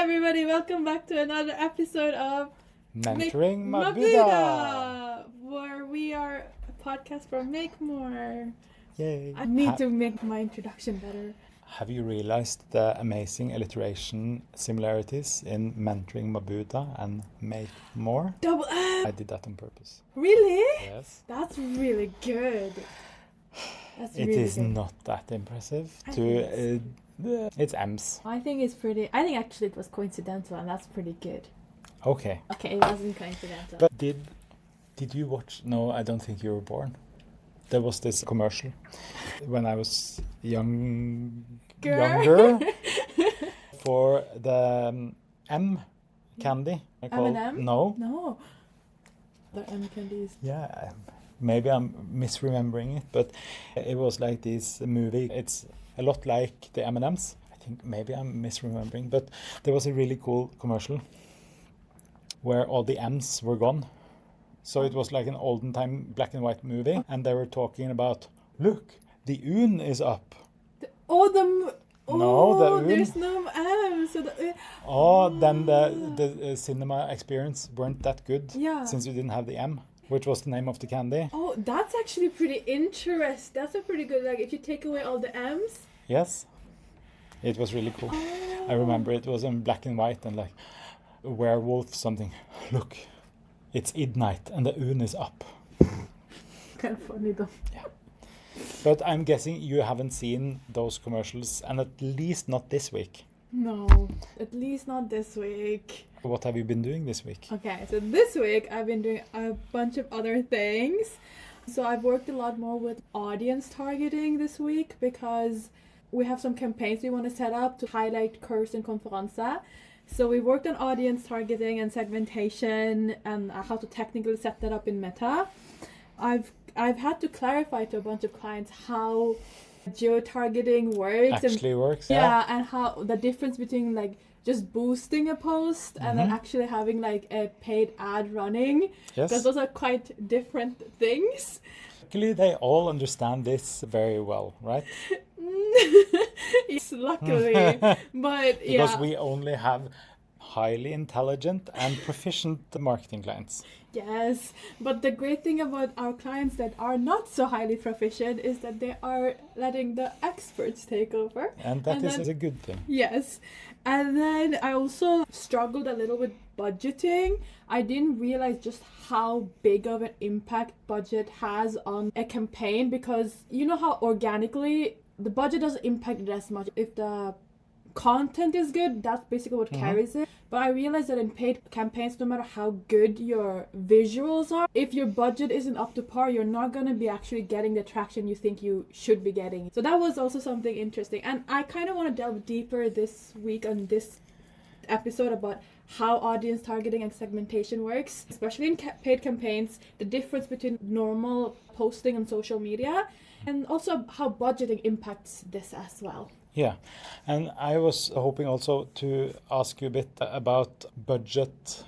everybody, welcome back to another episode of Mentoring Mabuda, where we are a podcast for Make More. Yay! I need to make my introduction better. Have you realized the amazing alliteration similarities in Mentoring Mabuda and Make More? Double M! I did that on purpose. Really? Yes. That's really good. That's It really is good. not that impressive. It's It's M's. I think actually it was coincidental, and that's pretty good. Okay. Okay, it wasn't coincidental. But did you watch? No, I don't think you were born. There was this commercial when I was younger for the M candy. M&M? No. No. The M candies. Yeah, maybe I'm misremembering it, but it was like this movie. It's a lot like the M&Ms. I think maybe I'm misremembering, but there was a really cool commercial where all the M's were gone. So it was like an olden time black and white movie, and they were talking about, look, the Un is up. No, the Un. there's no M. So Then the cinema experience weren't that good, Yeah. since you didn't have the M, which was the name of the candy. Oh, that's actually pretty interesting. That's a pretty good, like, if you take away all the M's. Yes, it was really cool. Oh. I remember it was in black and white and like a werewolf something. Look, it's midnight and the Un is up. Kind of funny though. Yeah. But I'm guessing you haven't seen those commercials, and at least not this week. No, at least not this week. What have you been doing this week? Okay, so this week I've been doing a bunch of other things. So I've worked a lot more with audience targeting this week because we have some campaigns we want to set up to highlight Kurs and Konferanse. So we worked on audience targeting and segmentation and how to technically set that up in Meta. I've had to clarify to a bunch of clients how geo-targeting works. Actually works, Yeah, and how the difference between like just boosting a post and then actually having like a paid ad running. Yes. Because those are quite different things. Luckily, they all understand this very well, right? Yes, luckily. But Because yeah. we only have highly intelligent and proficient marketing clients. Yes, but the great thing about our clients that are not so highly proficient is that they are letting the experts take over. And that is a good thing. Yes. And then I also struggled a little with budgeting. I didn't realize just how big of an impact budget has on a campaign, because you know how organically the budget doesn't impact it as much. If the content is good, that's basically what carries it. But I realized that in paid campaigns, no matter how good your visuals are, if your budget isn't up to par, you're not going to be actually getting the traction you think you should be getting. So that was also something interesting. And I kind of want to delve deeper this week on this episode about how audience targeting and segmentation works, especially in paid campaigns, the difference between normal posting on social media, and also how budgeting impacts this as well. Yeah, and I was hoping also to ask you a bit about budget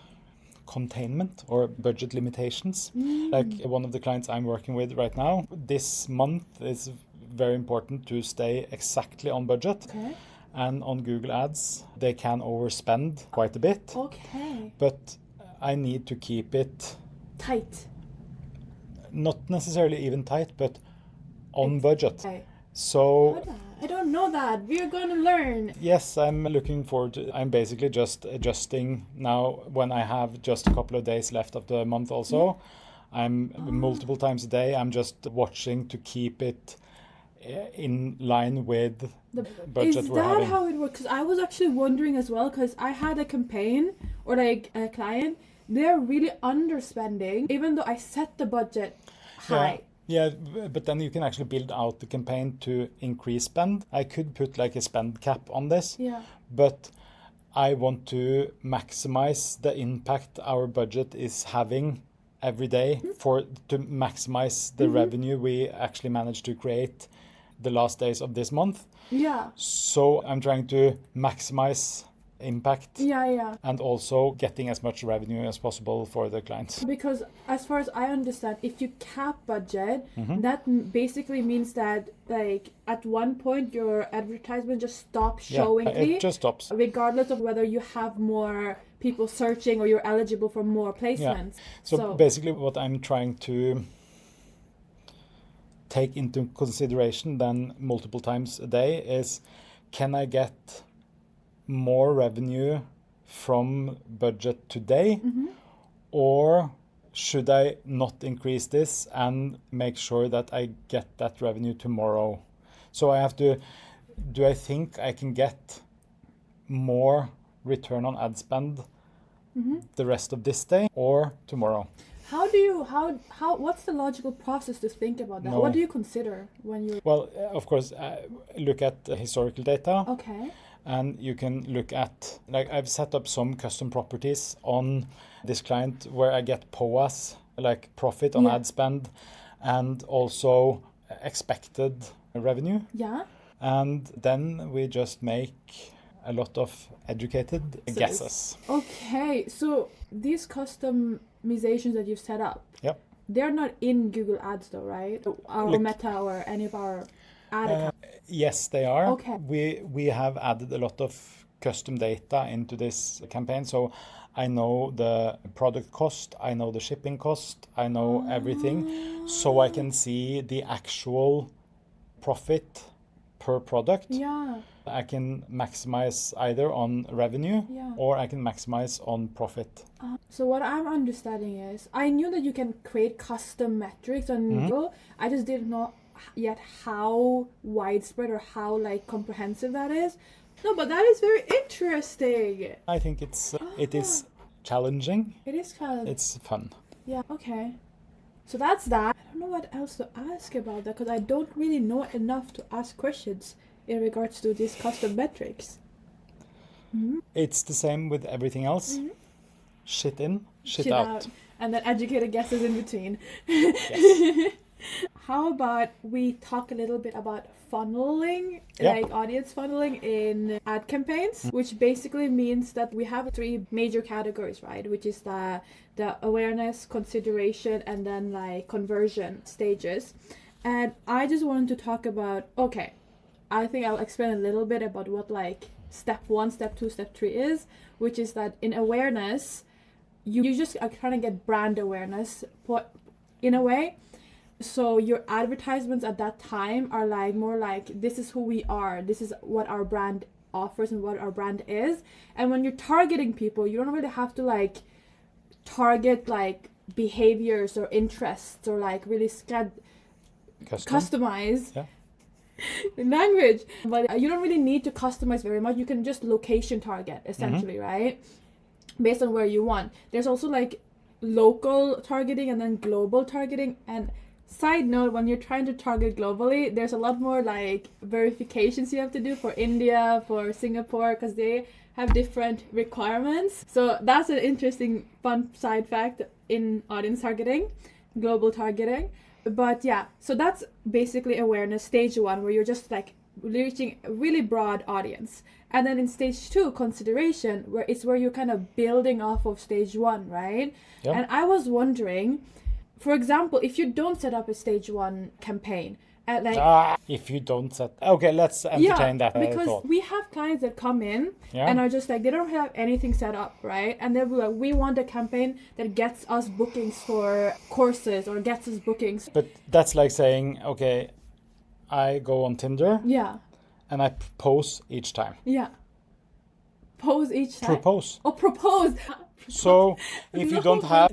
containment or budget limitations. Like one of the clients I'm working with right now, this month is very important to stay exactly on budget. Okay. And on Google Ads, they can overspend quite a bit. Okay. But I need to keep it Tight. not necessarily even tight, but on budget. Okay. So I don't know that. We're going to learn. yes, I'm looking forward to. I'm basically just adjusting now when I have just a couple of days left of the month also. I'm multiple times a day. I'm just watching to keep it in line with the budget Is we're that having. how it works? Because I was actually wondering as well, because I had a campaign or like a client, they're really underspending, even though I set the budget high. Yeah, but then you can actually build out the campaign to increase spend. I could put like a spend cap on this, Yeah. but I want to maximize the impact our budget is having every day to maximize the revenue we actually manage to create the last days of this month. Yeah. So I'm trying to maximize impact. Yeah. And also getting as much revenue as possible for the clients. Because as far as I understand, if you cap budget, Mm-hmm. that basically means that like at one point your advertisement just stops showing It just stops. regardless of whether you have more people searching or you're eligible for more placements. So basically what I'm trying to take into consideration then multiple times a day is, can I get more revenue from budget today, or should I not increase this and make sure that I get that revenue tomorrow? So I have to, do I think I can get more return on ad spend the rest of this day or tomorrow? What's the logical process to think about that? No. What do you consider when you're... Well, of course, look at historical data. Okay. And you can look at, like I've set up some custom properties on this client where I get POAS, like profit on ad spend, and also expected revenue. Yeah. And then we just make a lot of educated guesses. Okay, so these customizations that you've set up, they're not in Google Ads though, right? Or Meta or any of our ad accounts. Yes, they are. Okay. We have added a lot of custom data into this campaign, so I know the product cost, I know the shipping cost, I know everything, so I can see the actual profit per product. Yeah. I can maximize either on revenue or I can maximize on profit. So what I'm understanding is, I knew that you can create custom metrics on Google. I just didn't know yet how widespread or how like comprehensive that is. No, but that is very interesting. I think it is challenging. It is challenging. It's fun. Yeah. Okay. So that's that. I don't know what else to ask about that because I don't really know enough to ask questions in regards to these custom metrics. It's the same with everything else. Shit in, shit out. And then educated guesses in between. Yes. How about we talk a little bit about funneling, like audience funneling in ad campaigns, which basically means that we have 3 major categories, right? Which is the awareness, consideration, and then like conversion stages. And I just wanted to talk about, okay, I think I'll explain a little bit about what like step 1, step 2, step 3 is, which is that in awareness, you just are trying to get brand awareness in a way. So your advertisements at that time are like more like, this is who we are, this is what our brand offers and what our brand is. And when you're targeting people, you don't really have to like target like behaviors or interests or like really customize language. But you don't really need to customize very much. You can just location target essentially, right? Based on where you want. There's also like local targeting and then global targeting. And side note, when you're trying to target globally, there's a lot more like verifications you have to do for India, for Singapore, because they have different requirements. So that's an interesting fun side fact in audience targeting, global targeting. But yeah, so that's basically awareness stage 1, where you're just like reaching a really broad audience. And then in stage 2, consideration, where you're kind of building off of stage 1, right? Yep. And I was wondering, for example, if you don't set up a stage 1 campaign, if you don't set... Okay, let's entertain that because thought. We have clients that come in and are just like, they don't have anything set up, right? And they'll be like, we want a campaign that gets us bookings for courses or gets us bookings. But that's like saying, okay, I go on Tinder. Yeah. And I propose each time. Yeah. Pose each time. Propose. Oh, propose. So if you don't have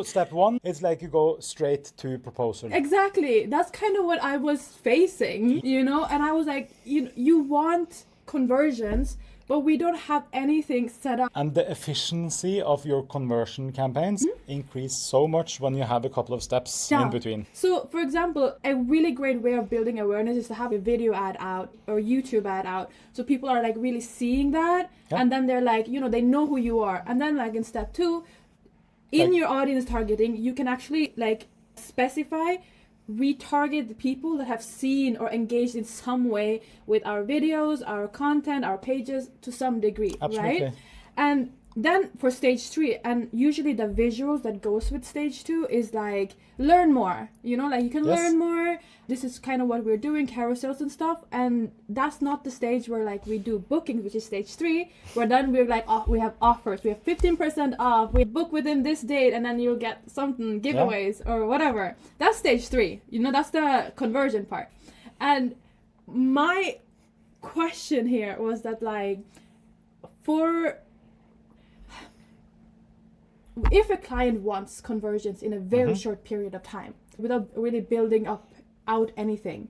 step 1, it's like you go straight to proposal. Exactly. That's kind of what I was facing, and I was like, you want conversions, but we don't have anything set up. And the efficiency of your conversion campaigns increase so much when you have a couple of steps in between. So, for example, a really great way of building awareness is to have a video ad out or YouTube ad out. So people are like really seeing that. Yeah. And then they're like, they know who you are. And then like in step 2, in your audience targeting, you can actually like specify retarget the people that have seen or engaged in some way with our videos, our content, our pages to some degree, Absolutely. right? And then for stage 3, and usually the visuals that goes with stage 2 is like learn more, like you can Yes. learn more. This is kind of what we're doing, carousels and stuff. And that's not the stage where like we do bookings, which is stage 3, where then we're like, oh, we have offers, we have 15% off, we book within this date and then you'll get something, giveaways or whatever. That's stage 3, that's the conversion part. And my question here was that, like, if a client wants conversions in a very short period of time without really building out anything,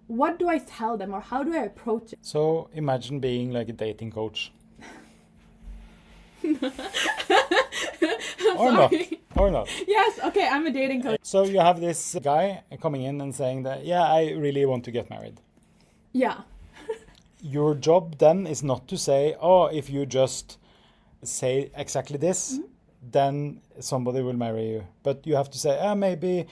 what do I tell them, or how do I approach it? So imagine being like a dating coach. Or not. Yes, okay, I'm a dating coach. So you have this guy coming in and saying that, yeah, I really want to get married. Yeah. Your job then is not to say, oh, if you just say exactly this, then somebody will marry you. But you have to say, maybe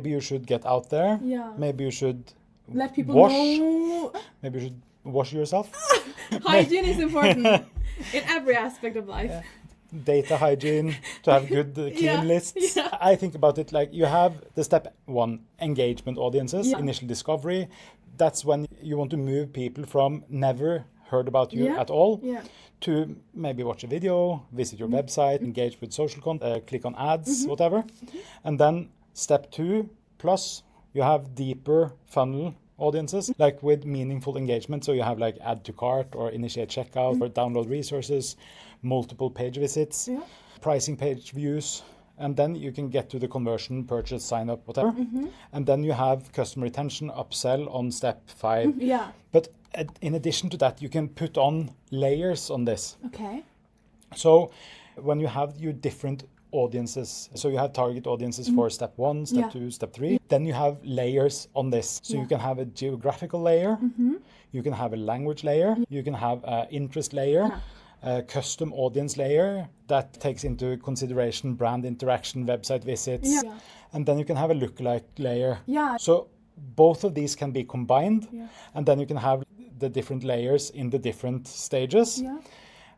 you should get out there. Yeah. Maybe you should let people wash. know. Maybe you should wash yourself. Hygiene is important in every aspect of life. Yeah. Data hygiene, to have good clean lists. Yeah. I think about it like you have the step 1, engagement audiences, Yeah. initial discovery. That's when you want to move people from never heard about you Yeah. at all Yeah. to maybe watch a video, visit your website, engage with social content, click on ads, whatever. And then step 2 plus, you have deeper funnel audiences, like with meaningful engagement. So you have like add to cart or initiate checkout or download resources, multiple page visits, pricing page views, and then you can get to the conversion, purchase, sign up, whatever. And then you have customer retention, upsell on step 5. Yeah. But in addition to that, you can put on layers on this. Okay. So when you have your different audiences, so you have target audiences for step 1, step 2, step 3, then you have layers on this. So you can have a geographical layer, you can have a language layer, you can have an interest layer, a custom audience layer that takes into consideration brand interaction, website visits, and then you can have a lookalike layer. Yeah. So both of these can be combined, and then you can have the different layers in the different stages. Yeah.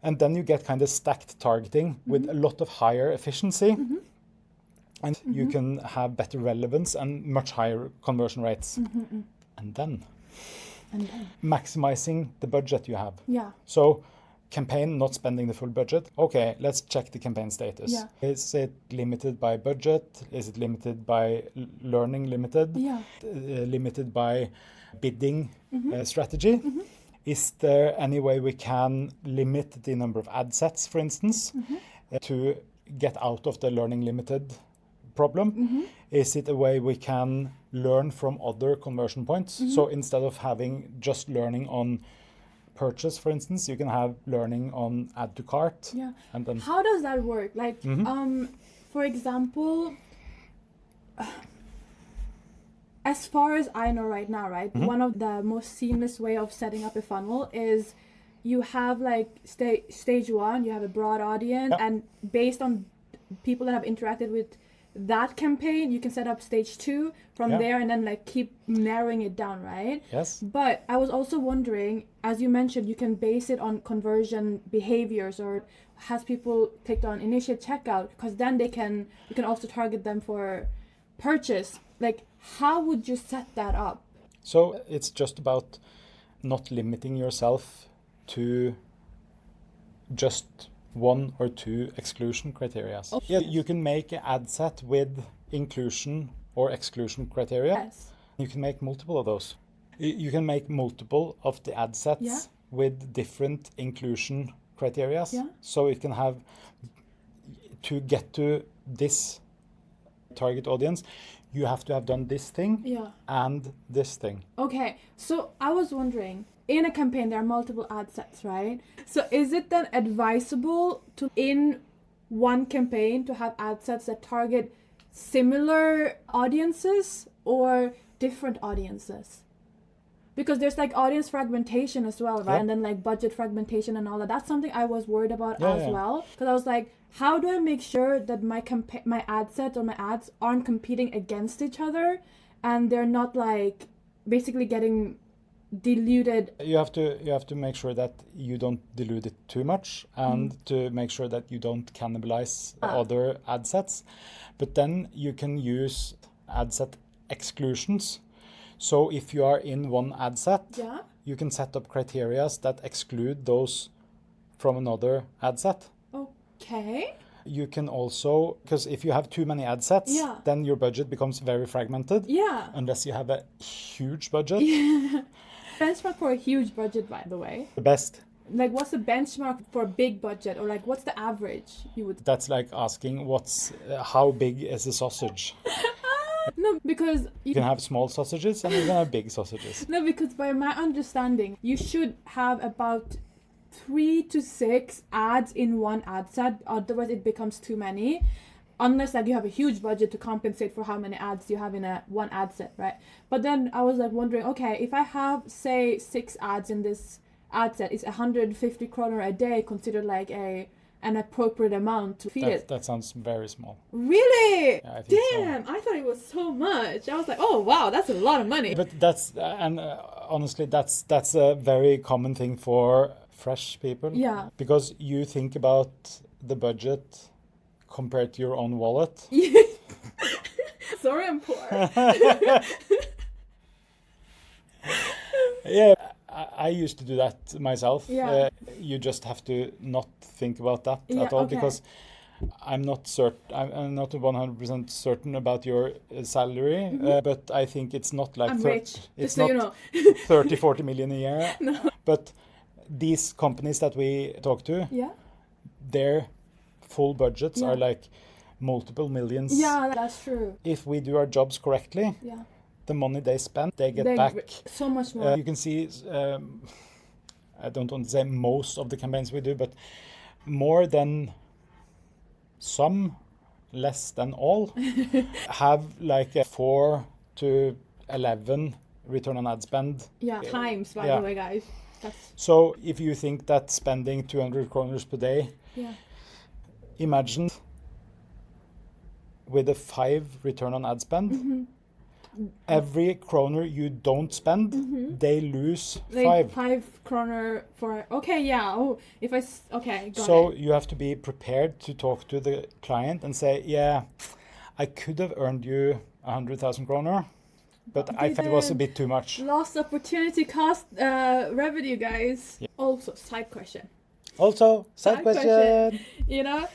And then you get kind of stacked targeting with a lot of higher efficiency. And you can have better relevance and much higher conversion rates. And then maximizing the budget you have. Yeah. So campaign not spending the full budget. Okay, let's check the campaign status. Yeah. Is it limited by budget? Is it limited by learning limited? Yeah. Limited by bidding strategy? Is there any way we can limit the number of ad sets, for instance, to get out of the learning limited problem? Is it a way we can learn from other conversion points? So instead of having just learning on purchase, for instance, you can have learning on add to cart. Yeah. And then How does that work? Like, for example, as far as I know right now, right, one of the most seamless way of setting up a funnel is you have like stage 1, you have a broad audience, and based on people that have interacted with that campaign, you can set up stage 2 from there, and then like keep narrowing it down, right? Yes. But I was also wondering, as you mentioned, you can base it on conversion behaviors, or has people clicked on initiate checkout, because then you can also target them for purchase. Like, how would you set that up? So it's just about not limiting yourself to just 1 or 2 exclusion criteria. Yeah, you can make an ad set with inclusion or exclusion criteria. Yes. You can make multiple of those. You can make multiple of the ad sets with different inclusion criteria. Yeah. So it can have, to get to this target audience, you have to have done this thing and this thing. Okay, so I was wondering, in a campaign there are multiple ad sets, right? So is it then advisable to, in one campaign, to have ad sets that target similar audiences or different audiences? Because there's like audience fragmentation as well, right? Yep. And then like budget fragmentation and all that. That's something I was worried about Yeah, as yeah. well. Because I was like, how do I make sure that my ad set or my ads aren't competing against each other, and they're not like basically getting diluted? You have to make sure that you don't dilute it too much, and to make sure that you don't cannibalize other ad sets. But then you can use ad set exclusions. So if you are in one ad set, Yeah. you can set up criteria that exclude those from another ad set. Okay. You can also, because if you have too many ad sets, Yeah. then your budget becomes very fragmented. Yeah. Unless you have a huge budget. Benchmark for a huge budget, by the way. The best. Like, what's the benchmark for a big budget, or like, what's the average you would? That's like asking how big is a sausage? No, because You can have small sausages and you can have big sausages. no, because by my understanding, you should have about 3 to 6 ads in one ad set. Otherwise, it becomes too many. Unless like you have a huge budget to compensate for how many ads you have in one ad set, right? But then I was like wondering, okay, if I have say 6 ads in this ad set, is 150 kroner a day considered like an appropriate amount to feed it? That sounds very small. Really? Yeah, I think so. Damn, I thought it was so much. I was like, oh wow, that's a lot of money. But that's honestly that's a very common thing for fresh people. Yeah. Because you think about the budget compared to your own wallet. Sorry, I'm poor. Yeah, I used to do that myself. Yeah. You just have to not think about that Yeah, at all, okay. because I'm not certain. I'm not 100% certain about your salary, but I think it's not like I'm rich, it's just so not you know. 30-40 million a year. No. But these companies that we talk to, Yeah. their full budgets Yeah. are like multiple millions. Yeah, that's true. If we do our jobs correctly, Yeah. the money they spend, they get They- back. so much more. You can see, I don't want to say most of the campaigns we do, but more than some, less than all, have like a 4 to 11 return on ad spend. Yeah, times, by Yeah. the way, guys. That's So if you think that spending 200 kroners per day, yeah. imagine with a 5 return on ad spend, every kroner you don't spend, they lose Like 5. 5 kroner for okay, yeah. Oh, if okay, got So it. you have to be prepared to talk to the client and say, yeah, I could have earned you 100,000 kroner, but I felt it was a bit too much. Lost opportunity cost revenue, guys. Yeah. Also, side question. Also, side Side question. You know,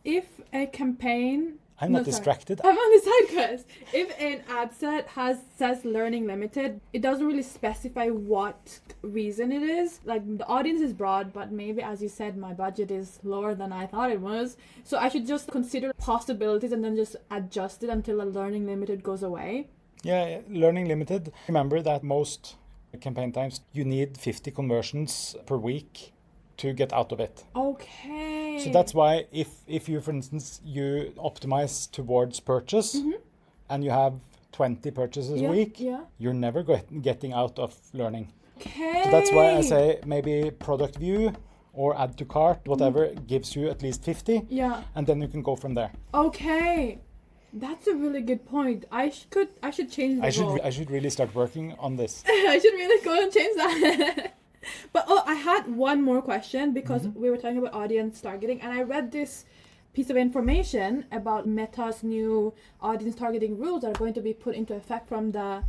if a campaign I'm No, not sorry. distracted. I'm on the side quest. If an ad set says learning limited, it doesn't really specify what reason it is. Like the audience is broad, but maybe as you said, my budget is lower than I thought it was. So I should just consider possibilities and then just adjust it until the learning limited goes away. Yeah, learning limited. Remember that most campaign times you need 50 conversions per week to get out of it. Okay. So that's why if you, for instance, you optimize towards purchase and you have 20 purchases a week, you're never getting out of learning. Okay. So that's why I say maybe product view or add to cart, whatever, gives you at least 50. Yeah. And then you can go from there. Okay. That's a really good point. I should change the goal. I should really start working on this. I should really go and change that. But I had one more question because we were talking about audience targeting, and I read this piece of information about Meta's new audience targeting rules that are going to be put into effect from the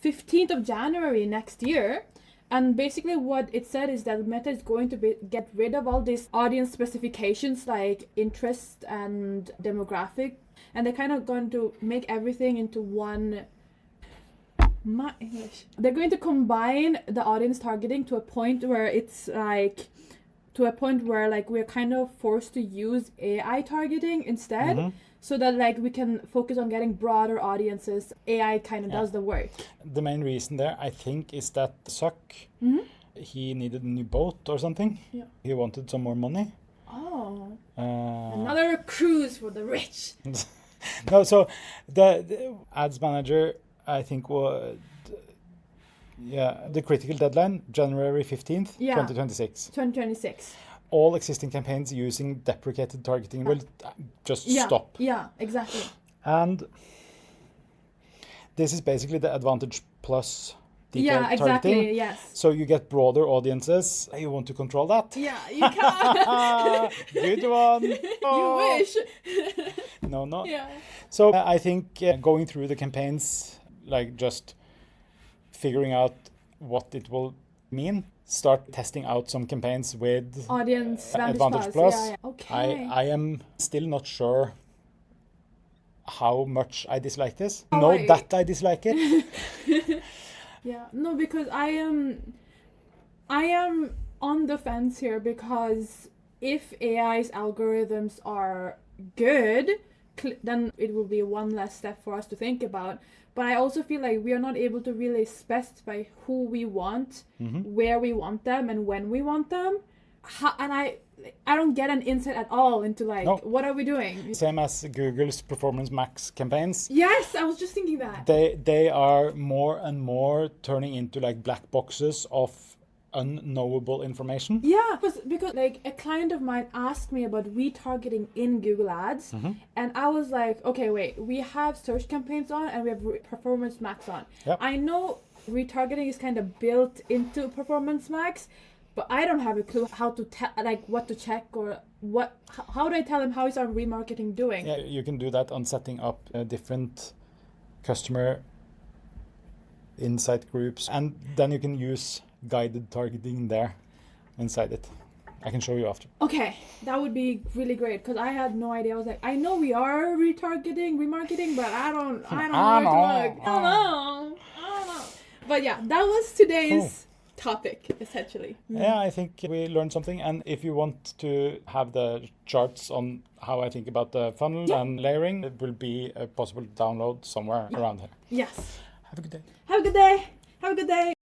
15th of January next year. And basically what it said is that Meta is going to get rid of all these audience specifications like interest and demographic, and they're kind of going to make everything into one. My English. They're going to combine the audience targeting to a point where it's like we're kind of forced to use AI targeting instead, so that like we can focus on getting broader audiences. AI kind of does the work. The main reason there, I think, is that Zuck, he needed a new boat or something. Yeah. He wanted some more money. Oh. Uh, Another cruise for the rich. No, so the ads manager, I think, Yeah, the critical deadline, January 15th, Yeah. 2026. 2026. All existing campaigns using deprecated targeting will just Yeah. stop. Yeah, exactly. And this is basically the Advantage Plus detailed Yeah, exactly. targeting. Yes. So you get broader audiences. You want to control that? Yeah, you can. Good one. You wish. No, no. Yeah. So I think going through the campaigns, like just figuring out what it will mean, start testing out some campaigns with Audience Advantage Plus. Yeah, yeah. Okay. I am still not sure how much I dislike this. Oh, Know wait. that I dislike it. Yeah, no, because I am on the fence here, because if AI's algorithms are good, then it will be one less step for us to think about. But I also feel like we are not able to really specify who we want, where we want them, and when we want them. And I don't get an insight at all into like, No. what are we doing? Same as Google's Performance Max campaigns. Yes, I was just thinking that. They are more and more turning into like black boxes of unknowable information. Yeah, because like a client of mine asked me about retargeting in Google Ads, and I was like, okay, wait, we have search campaigns on and we have Performance Max on. Yep. I know retargeting is kind of built into Performance Max, but I don't have a clue how to what to check, or how do I tell them how is our remarketing doing? Yeah, you can do that on setting up different customer insight groups, and then you can use guided targeting there inside it. I can show you after. Okay, that would be really great, because I had no idea. I was like, I know we are remarketing, but I don't know where to look. I don't know. But yeah, that was today's topic, essentially. Yeah, I think we learned something. And if you want to have the charts on how I think about the funnel and layering, it will be possible to download somewhere around here. Yes. Have a good day. Have a good day. Have a good day.